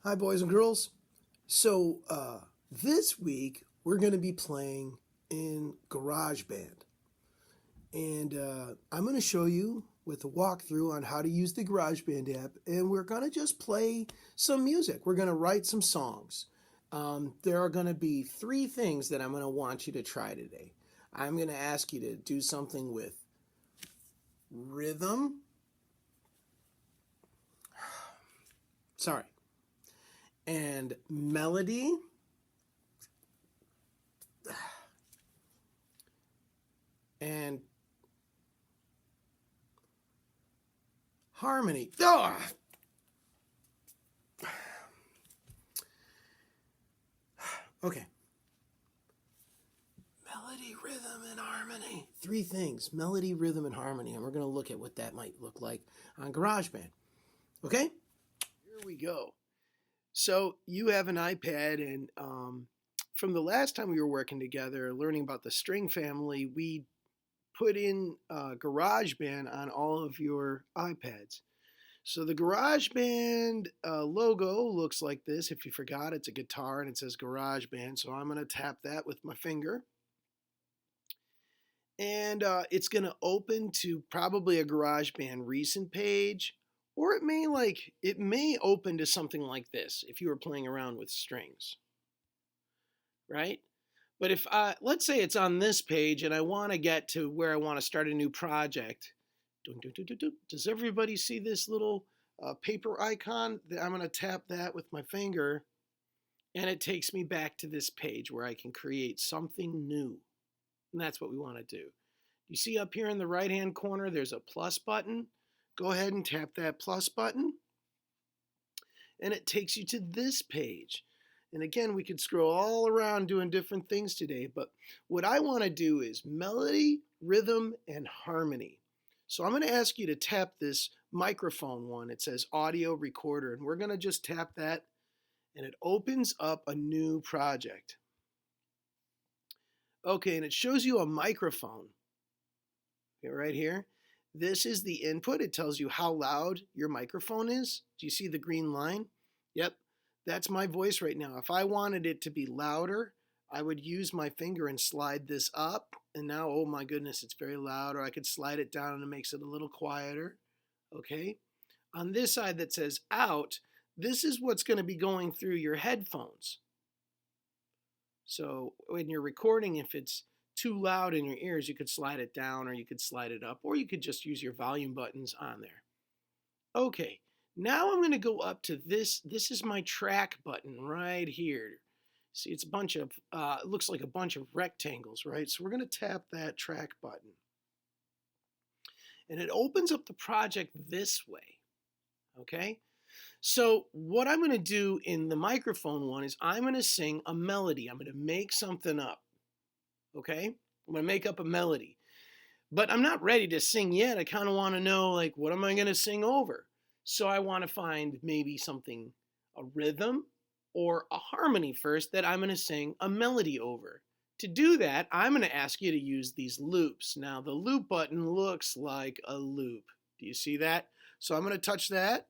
Hi, boys and girls. So, this week we're going to be playing in GarageBand. And I'm going to show you with a walkthrough on how to use the GarageBand app. And we're going to just play some music. We're going to write some songs. There are going to be three things that I'm going to want you to try today. I'm going to ask you to do something with rhythm. Sorry. And melody. And harmony. Oh! Okay. Melody, rhythm, and harmony. Three things. Melody, rhythm, and harmony. And we're going to look at what that might look like on GarageBand. Okay? Here we go. So you have an iPad, and from the last time we were working together, learning about the string family, we put in GarageBand on all of your iPads. So the GarageBand logo looks like this. If you forgot, it's a guitar and it says GarageBand. So I'm going to tap that with my finger. And it's going to open to probably a GarageBand recent page. Or it may open to something like this if you were playing around with strings. Right? But if let's say it's on this page and I want to get to where I want to start a new project. Does everybody see this little paper icon? I'm going to tap that with my finger, and it takes me back to this page where I can create something new. And that's what we want to do. You see up here in the right-hand corner, there's a plus button. Go ahead and tap that plus button, and it takes you to this page. And again, we could scroll all around doing different things today, but what I want to do is melody, rhythm, and harmony. So I'm going to ask you to tap this microphone one. It says audio recorder, and we're going to just tap that, and it opens up a new project. Okay, and it shows you a microphone. Okay, right here. This is the input. It tells you how loud your microphone is. Do you see the green line? Yep, that's my voice right now. If I wanted it to be louder, I would use my finger and slide this up. And now, oh my goodness, it's very loud. Or I could slide it down and it makes it a little quieter. Okay. On this side that says out, this is what's going to be going through your headphones. So when you're recording, if it's too loud in your ears, you could slide it down or you could slide it up, or you could just use your volume buttons on there. Okay. Now I'm going to go up to this. This is my track button right here. See, it's a bunch of, it looks like a bunch of rectangles, right? So we're going to tap that track button. And it opens up the project this way, okay? So what I'm going to do in the microphone one is I'm going to sing a melody. I'm going to make something up, okay? I'm going to make up a melody. But I'm not ready to sing yet. I kind of want to know, like, what am I going to sing over? So I want to find maybe something, a rhythm, or a harmony first that I'm going to sing a melody over. To do that, I'm going to ask you to use these loops. Now, the loop button looks like a loop. Do you see that? So I'm going to touch that.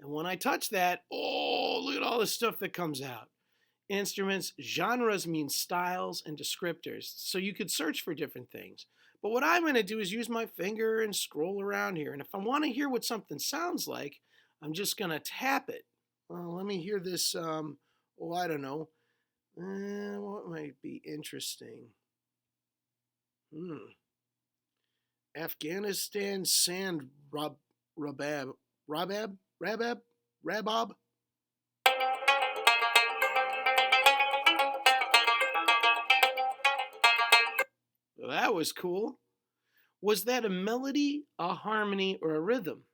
And when I touch that, oh, look at all the stuff that comes out. Instruments, genres mean styles and descriptors. So you could search for different things. But what I'm going to do is use my finger and scroll around here. And if I want to hear what something sounds like, I'm just going to tap it. Well, let me hear this, I don't know. What might be interesting? Afghanistan sand rabob. Well, that was cool. Was that a melody, a harmony, or a rhythm?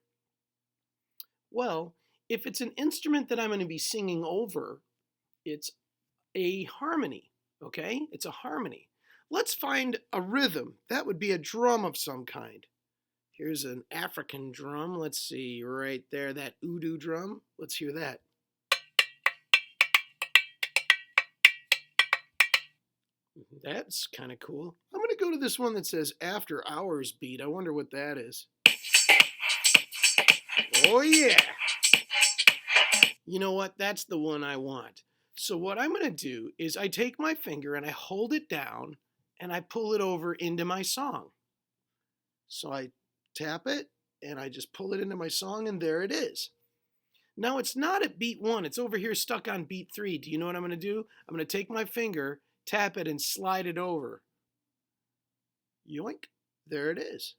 Well, if it's an instrument that I'm going to be singing over, it's a harmony, okay? It's a harmony. Let's find a rhythm. That would be a drum of some kind. Here's an African drum. Let's see, right there, that oudou drum. Let's hear that. That's kind of cool. I'm going to go to this one that says After Hours beat. I wonder what that is. Oh, yeah. You know what? That's the one I want. So what I'm going to do is I take my finger and I hold it down and I pull it over into my song. So I tap it and I just pull it into my song and there it is. Now it's not at beat 1, it's over here stuck on beat 3. Do you know what I'm going to do? I'm going to take my finger, tap it, and slide it over. Yoink, there it is.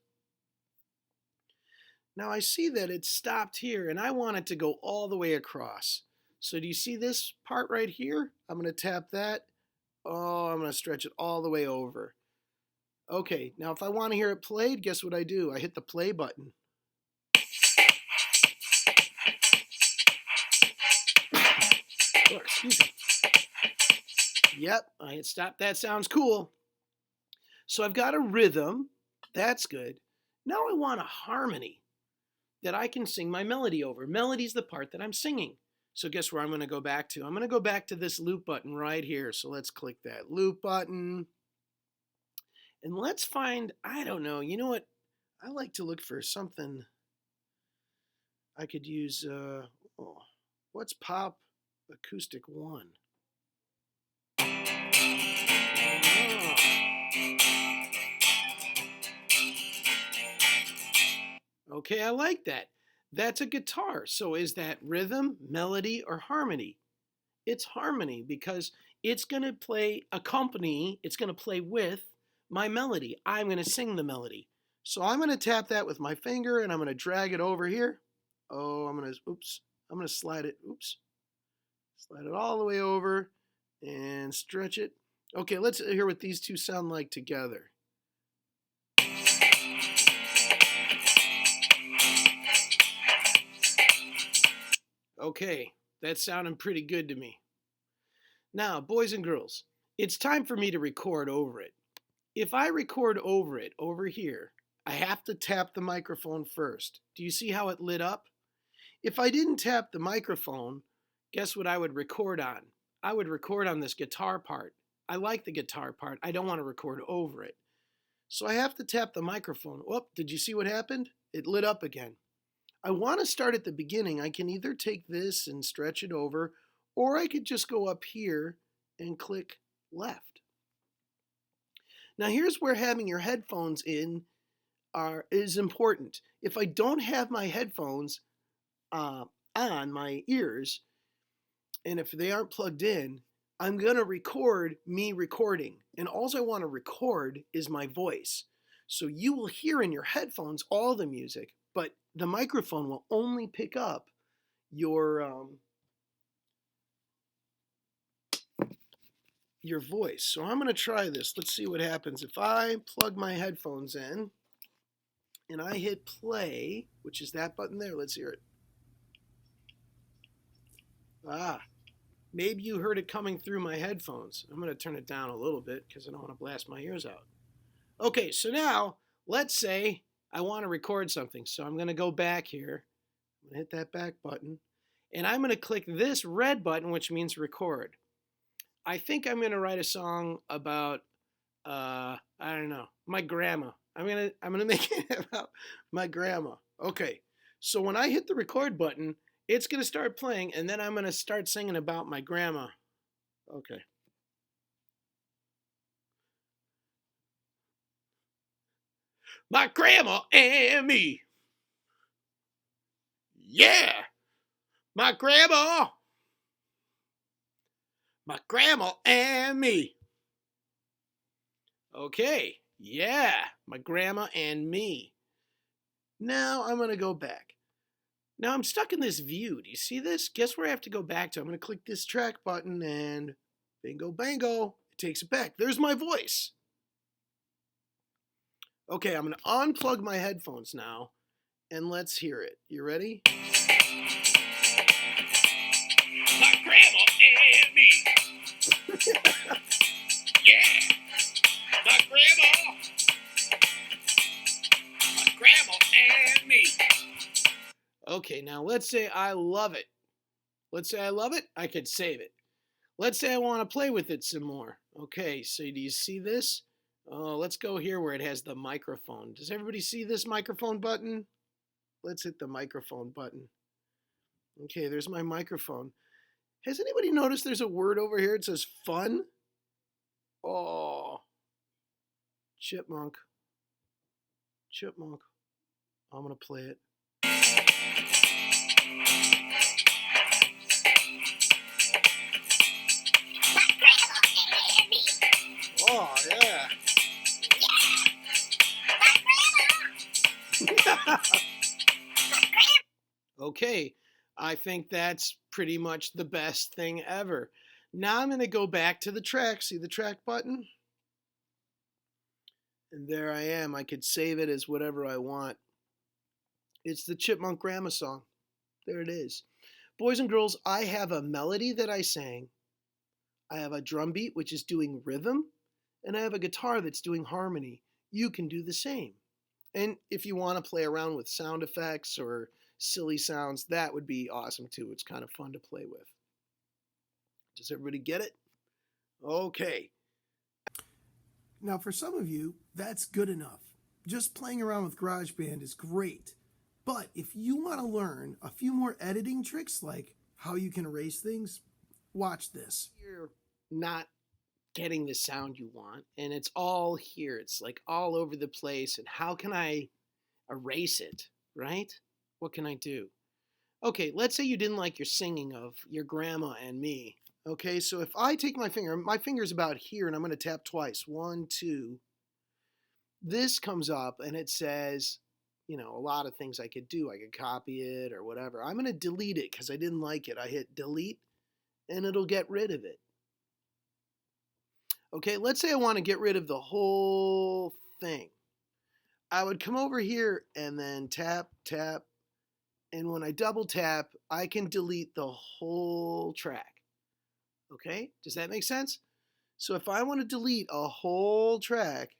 Now I see that it's stopped here and I want it to go all the way across. So do you see this part right here? I'm going to tap that. Oh, I'm going to stretch it all the way over. Okay, now if I want to hear it played, guess what I do? I hit the play button. Oh, excuse me. Yep, I hit stop. That sounds cool. So I've got a rhythm. That's good. Now I want a harmony that I can sing my melody over. Melody's the part that I'm singing. So guess where I'm going to go back to? I'm going to go back to this loop button right here. So let's click that loop button. And let's find, I don't know, you know what? I like to look for something I could use. What's pop acoustic 1? Okay, I like that. That's a guitar. So is that rhythm, melody, or harmony? It's harmony because it's going to play accompany, it's going to play with my melody. I'm going to sing the melody. So I'm going to tap that with my finger and I'm going to drag it over here. Oh, I'm going to slide it, slide it all the way over and stretch it. Okay, let's hear what these two sound like together. Okay, that's sounding pretty good to me. Now, boys and girls, it's time for me to record over it. If I record over it, over here, I have to tap the microphone first. Do you see how it lit up? If I didn't tap the microphone, guess what I would record on? I would record on this guitar part. I like the guitar part. I don't want to record over it. So I have to tap the microphone. Whoop, did you see what happened? It lit up again. I want to start at the beginning. I can either take this and stretch it over, or I could just go up here and click left. Now here's where having your headphones in is important. If I don't have my headphones on my ears, and if they aren't plugged in, I'm going to record me recording. And all I want to record is my voice. So you will hear in your headphones all the music, but the microphone will only pick up your voice. So I'm going to try this. Let's see what happens. If I plug my headphones in and I hit play, which is that button there, let's hear it. Maybe you heard it coming through my headphones. I'm going to turn it down a little bit because I don't want to blast my ears out. Okay, so now let's say I want to record something. So I'm going to go back here. I'm going to hit that back button. And I'm going to click this red button, which means record. I think I'm going to write a song about, I don't know, my grandma. I'm gonna make it about my grandma. Okay, so when I hit the record button, it's going to start playing, and then I'm going to start singing about my grandma. Okay. My grandma and me. Yeah. My grandma. My grandma and me. Okay. Yeah. My grandma and me. Now I'm going to go back. Now I'm stuck in this view. Do you see this? Guess where I have to go back to? I'm going to click this track button and bingo bango. It takes it back. There's my voice. Okay, I'm going to unplug my headphones now and let's hear it. You ready? My grandma and me. Yeah. My grandma. My grandma and me. Okay, now let's say I love it. Let's say I love it. I could save it. Let's say I want to play with it some more. Okay, so do you see this? Let's go here where it has the microphone. Does everybody see this microphone button? Let's hit the microphone button. Okay, there's my microphone. Has anybody noticed there's a word over here? It says fun. Oh, chipmunk. Chipmunk. I'm going to play it. Oh, yeah. Okay, I think that's pretty much the best thing ever. Now I'm going to go back to the track. See the track button? And there I am. I could save it as whatever I want. It's the Chipmunk Grandma song. There it is. Boys and girls, I have a melody that I sang. I have a drum beat, which is doing rhythm. And I have a guitar that's doing harmony. You can do the same. And if you want to play around with sound effects or silly sounds, that would be awesome too. It's kind of fun to play with. Does everybody get it? Okay. Now, for some of you, that's good enough. Just playing around with GarageBand is great. But if you want to learn a few more editing tricks, like how you can erase things, watch this. You're not getting the sound you want, and it's all here. It's like all over the place. And how can I erase it, right? What can I do? Okay, let's say you didn't like your singing of your grandma and me. Okay, so if I take my finger's about here, and I'm going to tap twice. 1, 2. This comes up, and it says, a lot of things I could do. I could copy it or whatever. I'm going to delete it because I didn't like it. I hit delete, and it'll get rid of it. Okay, let's say I want to get rid of the whole thing. I would come over here and then tap, tap, and when I double tap, I can delete the whole track. Okay, does that make sense? So if I want to delete a whole track,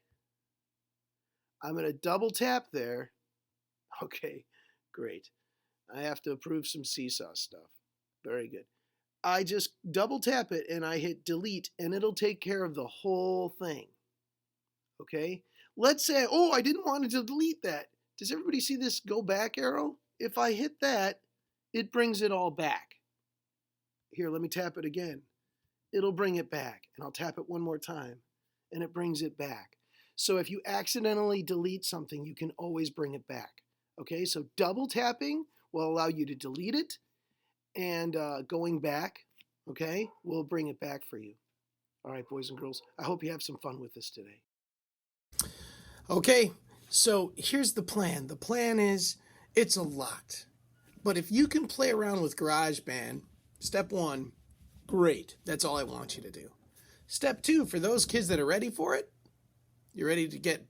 I'm going to double tap there. Okay, great. I have to approve some seesaw stuff. Very good. I just double tap it and I hit delete and it'll take care of the whole thing. Okay? Let's say, I didn't want to delete that. Does everybody see this go back arrow? If I hit that, it brings it all back. Here, let me tap it again. It'll bring it back. And I'll tap it one more time and it brings it back. So if you accidentally delete something, you can always bring it back. Okay, so double tapping will allow you to delete it, and going back, okay, will bring it back for you. All right, boys and girls, I hope you have some fun with this today. Okay, so here's the plan. The plan is, it's a lot. But if you can play around with GarageBand, step 1, great. That's all I want you to do. Step 2, for those kids that are ready for it, you're ready to get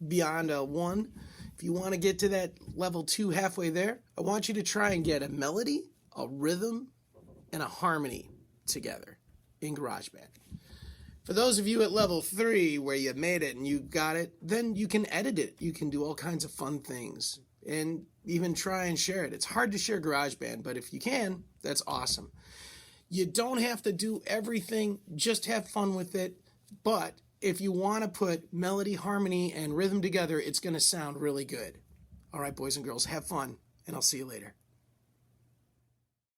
beyond a 1. If you want to get to that level 2 halfway there, I want you to try and get a melody, a rhythm, and a harmony together in GarageBand. For those of you at level 3 where you made it and you got it, then you can edit it. You can do all kinds of fun things and even try and share it. It's hard to share GarageBand, but if you can, that's awesome. You don't have to do everything, just have fun with it. But if you want to put melody, harmony, and rhythm together, it's going to sound really good. All right, boys and girls, have fun, and I'll see you later.